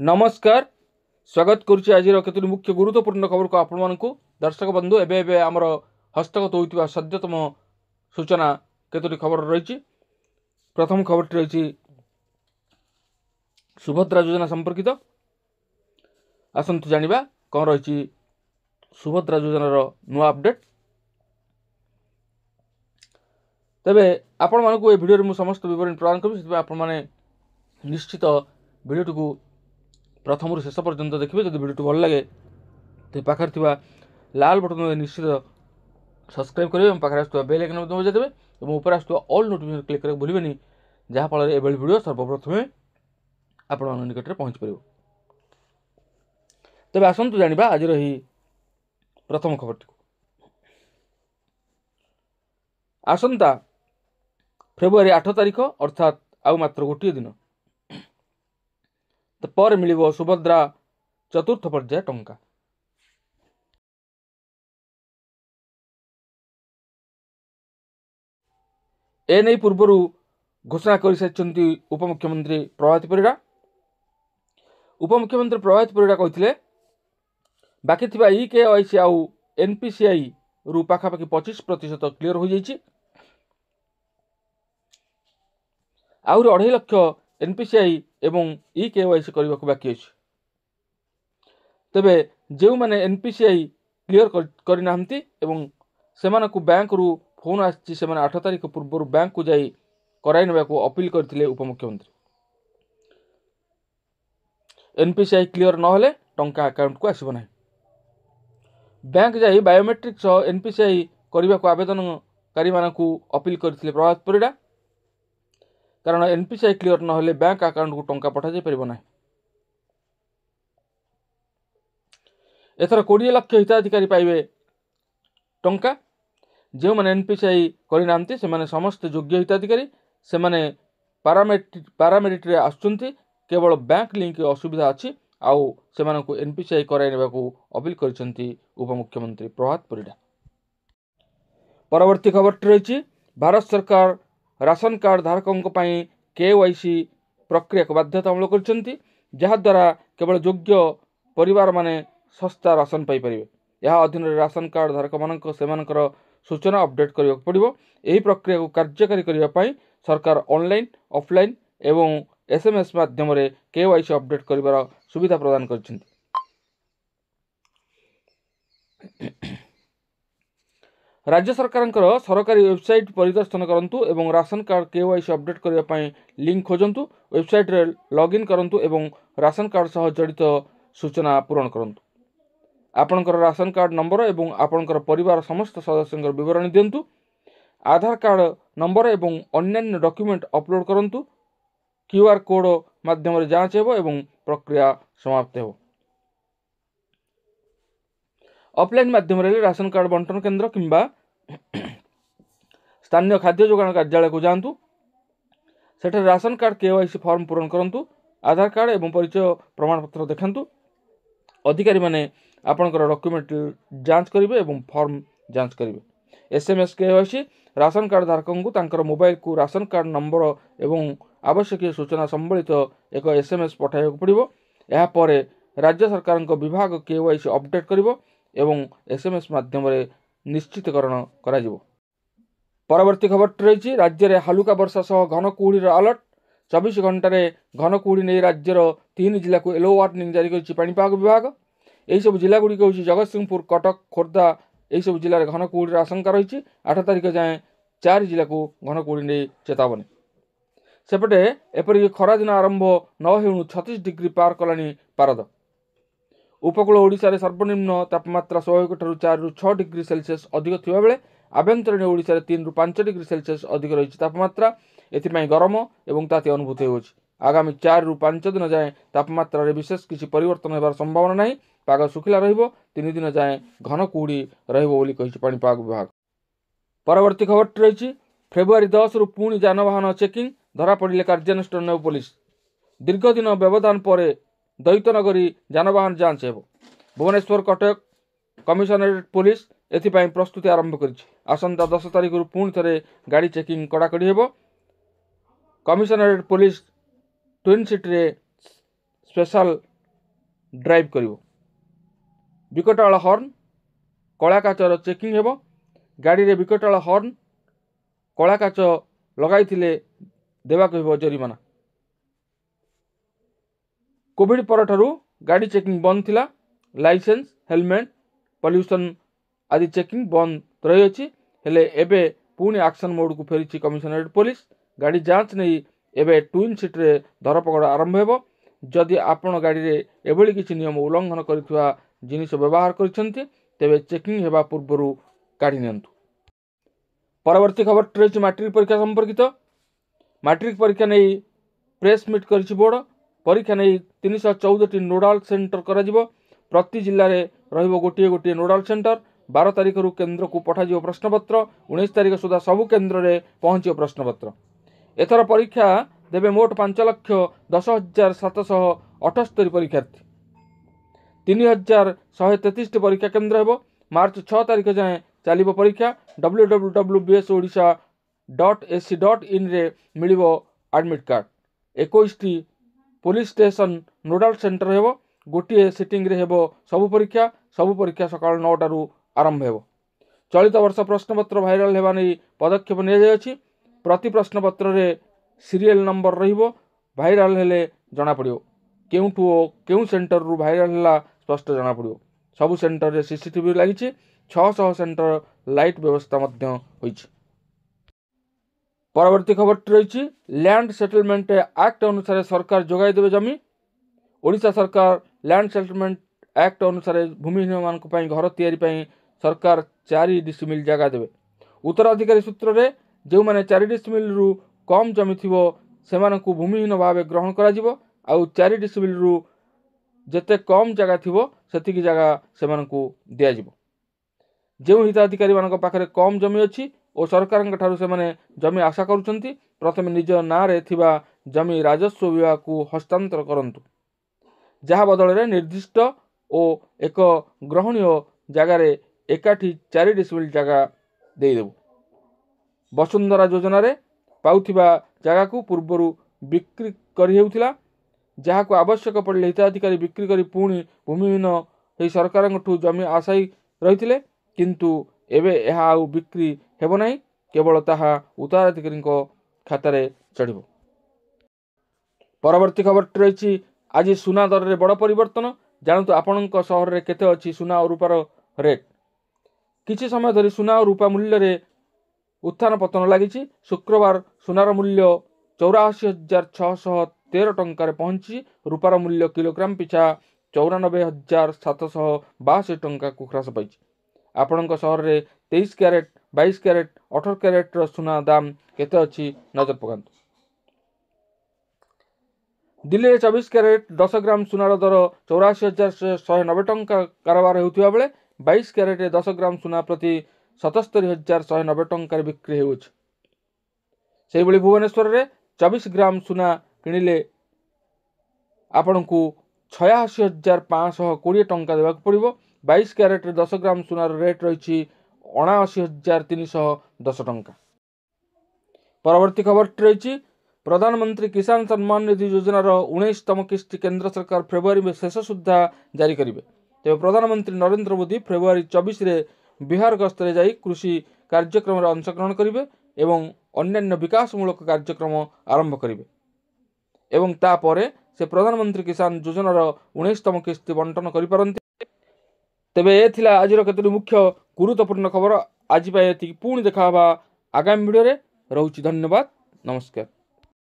नमस्कार स्वागत करुच्ची आज केतोटी मुख्य गुरुत्वपूर्ण खबर को आपण मानकु दर्शक बंधु एबे आमर हस्तगत होइतिबा सद्यतम सूचना केतोटी खबर रही। प्रथम खबर रही सुभद्रा योजना संपर्कित। आसंतु जानिबा कौन रही सुभद्रा योजनार नुआ अपडेट। तेबे आपण मानकु ए भिडियो मु समस्त विवरण प्रदान करिबि। आपण माने निश्चित भिडियोटी को प्रथम शेष पर्यंत देखिए। जब भिडियो भल लगे तो पाखे लाल बटन निश्चित सब्सक्राइब करेंगे, पाखे आसुवा बेल आइकन बजाय देवे और ऊपर आसुवा ऑल नोटिफिकेशन क्लिक करके भूलिबेनी, जहाँफल एभली भिडियो सर्वप्रथमे आपण निकट में पहुँच पार। तेज आसतु जाना आज प्रथम खबर टी। आसंता फेब्रुआरी 8 तारिख अर्थात आउ मात्र गोटे दिन पर मिलिबो सुभद्रा चतुर्थ पर्याय टंका। एने पूर्वर घोषणा कर सारी उपमुख्यमंत्री प्रभात परिड़ा। उपमुख्यमंत्री प्रभात परिड़ा कहते बाकी थिबा EKYC आउ NPCI रु पाखापाखि 25% क्लियर हो जाइए। आउरी 2.5 लाख NPCI एवं EKYC करने को बाकी अच्छे। तेबे जो मैंने NPCI क्लियर करना एवं सेमान को बैंक रु फोन आसी 8 तारिख पूर्व बैंक को जाई कराई नेबा को अपील करथिले उपमुख्यमंत्री। NPCI क्लियर न हेले टंका अकाउंट को आसीबो नाही। बैंक जाई बायोमेट्रिक सह NPCI करने को आवेदनकारी मानकु अपील करथिले प्रभात परिड़ा। कारण NPCI क्लियर न हेले बैंक अकाउंट को टंका पठा जाय परिबो नाही। एथर 20 लाख हिताधिकारी पाइबे टंका। जो मैंने NPCI करना से माने समस्त योग्य हिताधिकारी से माने पारामेरिट रे आसुचंती। केवल बैंक लिंक असुविधा अच्छी आउ से मानकु NPCI कराई नेबा को अपील करछंती उपमुख्यमंत्री प्रभात परिड़ा। परवर्ती खबर रही भारत सरकार राशन कार्ड धारकों KYC प्रक्रिया को बाध्यतामूलक करछंती, जहा द्वारा केवल योग्य परिवार माने सस्ता राशन पाई परिबे। यह अधीन राशन कार्ड धारक मानक सेमानकर सूचना अपडेट करने पड़ो। यही प्रक्रिया को कार्यकारी करने सरकार ऑनलाइन ऑफलाइन एवं SMS माध्यम KYC अपडेट कर सुविधा प्रदान करछंती। राज्य सरकार सरकारी वेबसाइट परिदर्शन करंतु एवं राशन कार्ड KYC अपडेट करने लिंक खोजंतु। वेबसाइट रे लॉगिन करंतु एवं राशन कार्ड सह जड़ित सूचना पूरण करंतु। आपणकर राशन कार्ड नंबर एवं आपणकर परिवार समस्त सदस्यंकर विवरण दियंतु। आधार कार्ड नंबर एवं अन्यान्य डॉक्यूमेंट अपलोड करंतु। QR कोड माध्यम जांच हेबो एवं प्रक्रिया समाप्त हेबो। ऑफलाइन माध्यम राशन कार्ड बंटन केंद्र किंबा स्थानीय खाद्य जोगाण कार्यालय को जांतु। सेठे राशन कार्ड KYC फॉर्म पूरण करंतु। आधार कार्ड एवं परिचय प्रमाण पत्र देखंतु। अधिकारी माने आपणकर डॉक्यूमेंट जांच करिवे एवं फॉर्म जांच करिवे। SMS KYC राशन कार्ड धारकों को तांकर मोबाइल को राशन कार्ड नंबर एवं आवश्यक सूचना संबलित एक SMS पठाइବାକୁ पड़िबो। यह पर राज्य सरकार विभाग KYC अपडेट करिवो एवं SMS माध्यम निश्चितकरण कराजिवो। परवर्ती खबर रही राज्य में हालुका वर्षा सह घन कुहुड़ीर अलर्ट। 24 घंटे घन कुहुड़ी नहीं राज्यर 3 जिला को येलो वार्निंग जारी करिछि पाणीपाग विभाग। यही सब जिला गुड़िक हूँ जगतसिंहपुर, कटक, खोर्धा। यही सब जिले में घन कुहुड़ीर आशंका रही। 8 तारिख जाए 4 जिला को घन कुहुड़ी नहीं चेतावनी। सेपटे एपरिक खरा दिन आरंभ न हेणु 36 डिग्री पार कलानी पारद। उपकूल ओडिशा रे सर्वनिम्न तापमात्रा स्वाभाविक ठारू 4 रु 6 डिग्री सेल्सियस अधिक थिबा बेले आभ्यंतरीण ओडिशा रे 3 रु 5 डिग्री सेल्सियस अधिक रही तापमात्रा। एथिपाई गरम एवं ताती अनुभूत होउछि। आगामी 4 रु 5 दिन जाए तापमात्रा रे विशेष किसी परिवर्तन होबार संभावना नहीं। पाग सुखिला रहिबो। 3 दिन जाए घन कुहुड़ी रहिबो बोली कहिछि पाणीपाग विभाग। परवर्ती खबर रही फेब्रुआरी 10 रु पुणी जानवाहन चेकिंग धरा पड़िले कार्यानुष्ठान नेब पुलिस। दीर्घ दिन व्यवधान पर दैत्यनगरी जानवाहन जांच हेबो। भुवनेश्वर कटक कमिशनरेट पुलिस एथिपाई प्रस्तुति आरंभ करिछि। आसंता 10 तारिख रु पुणी थरे गाड़ी चेकिंग कड़ाकड़ी हेबो। कमिशनरेट पुलिस ट्विन सिटी रे स्पेशल ड्राइव करिवो। विकटाळ हॉर्न कला काचर चेकिंग हेबो। गाड़ी रे विकटाळ हॉर्न कला काच लगाइथिले देबाक हेबो जरिमाना। कोविड परठारु गाड़ी चेकिंग बंद थिला। लाइसेंस हेलमेट पॉल्यूशन आदि चेकिंग बंद रही अछि। हेले एबे पुणी एक्शन मोड को फेरी कमिशनरेट पुलिस। गाड़ी जांच नहीं एबे ट्विन सीट रे धरपकड़ आरंभ हेबो। जदि आपण गाड़ी रे एभली किछि नियम उल्लंघन करिथुवा जिनिस व्यवहार करिसंती तेबे चेकिंग हेबा पूर्वरु काढी नियंतु। परवर्ती खबर ट्रेच मैट्रिक परीक्षा संपर्कित। मैट्रिक परीक्षा नहीं प्रेस मीट करिछि बोर्ड। परीक्षा नहीं 314 नोडाल सेंटर करा जिवो। प्रति जिल्ला रे रहिबो गोटिए गोटिए नोडाल सेंटर। 12 तारिख रु केंद्र को पठाजिवो प्रश्नपत्र। 19 तारिख सुधा सबु केंद्र रे पहुंचियो प्रश्नपत्र। एथर परीक्षा देबे मोट 5,10,778 परीक्षार्थी। 3,133 परीक्षा केंद्र हेबो। मार्च 6 तारिख जाए चलिबो परीक्षा। www.bsodisha.ac.in रे मिलिबो admit card. 21 police station nodal centre हेबो। गोटिए सिटिंग रे हेबो सबु परीक्षा। सबु परीक्षा सकाळ 9 रु आरंभ हेबो। चलित वर्ष प्रश्नपत्र भाइराल हेबा नै पदक्षेप निया जाय अछि। प्रति प्रश्नपत्र रे सीरियल नंबर रहिबो। भाइराल हेले जना पड़ियो केउठु केउ सेंटर रु भाइराल हला स्पष्ट जना पड़ियो। सबु सेंटर रे सीसीटीवी लागिछि। 600 सेंटर लाइट व्यवस्था मध्य होइछि। परवर्ती खबर रही लैंड सेटलमेंट एक्ट अनुसार सरकार जोगाई देवे जमी। ओडिशा सरकार लैंड सेटलमेंट एक्ट अनुसार भूमिहीन मानक पई घर तैयारी पई सरकार 4 डिसिमिल जगह देवे। उत्तराधिकारी सूत्र रे जो माने 4 डिसिमिल रु कम जमी थिबो सेमानकु भूमिहीन भावे ग्रहण करा जिवो। आउ 4 डिसिमिल रु जेते कम जगह थिबो सेतिकी जगह सेमानकु दिया जिवो। जो हिताधिकारी मानक पाखरे कम जमी अछि और सरकार ठारू से माने जमी आशा करुचंती प्रथमे निज ना रे थिबा जमी राजस्व विभाग को हस्तांतर करंतु। जहा बदल रे निर्दिष्ट और एक ग्रहणीय जगार एकाठी 4 डिसिमिल जगह दे देबो। वसुंधरा योजना रे पाउथिबा जगह को पूर्वरु बिक्री करि हेउथिला। जहा को आवश्यक पड़ले हिताधिकारी बिक्री करी पुणी भूमिहीन हे सरकार जमी आशाई रहिथिले किंतु एबे एहा आउ बिक्री हेबो नाही। केवल ताहा उत्तराधिकारी खाता रे चढ़िबो। परवर्ती खबर रही आज सुना दर रे बड़ परिवर्तन। जानतु आपणक शहर रे केते अछि सुना और रूपार रेट। किछि समय धरी सुना और रूपा मूल्य रे उत्थान पतन लागिछि। शुक्रवार सुनार मूल्य 84,613 टंका रे पहुंची। रूपार मूल्य किलोग्राम पिछा 94,782 टंका को ह्रास पाइछि। आपणक शहर रे 23 कैरेट 22 कैरेट 18 कैरेट रो सुना दाम केते अछि नजर पकांतु। दिल्ली रे 24 कैरेट 10 ग्राम सुनार दर 84,190 टंका कारोबार हेउथिबा बेले 22 कैरेट 10 ग्राम सुना प्रति 77,190 टंका बिक्री हेउछि। सेहि भली भुवनेश्वर रे 24 ग्राम सुना किनिले आपनकु 86,520 टंका देबाक पड़िबो। 22 कैरेट 10 ग्राम सुनार रेट रही 79,310 टंका। परवर्ती खबर रही प्रधानमंत्री किसान सम्मान निधि योजनार 19तम किस्ती केंद्र सरकार फेब्रुआरी में शेष सुधा जारी करेंगे। तेज प्रधानमंत्री नरेंद्र मोदी फेब्रुआरी 24 रे बिहार गस्त रे जाई कृषि कार्यक्रम अंशग्रहण करेंगे एवं अन्यान्य विकासमूलक कार्यक्रम आरंभ करेंगे एवं तापरे से प्रधानमंत्री किसान योजनार 19तम किस्ती बंटन करिपारंती। तेबे ए थिला आजिर केतोटी मुख्य गुरुत्वपूर्ण खबर। आज पुणी देखा आगामी वीडियो रे। रहुछि धन्यवाद नमस्कार।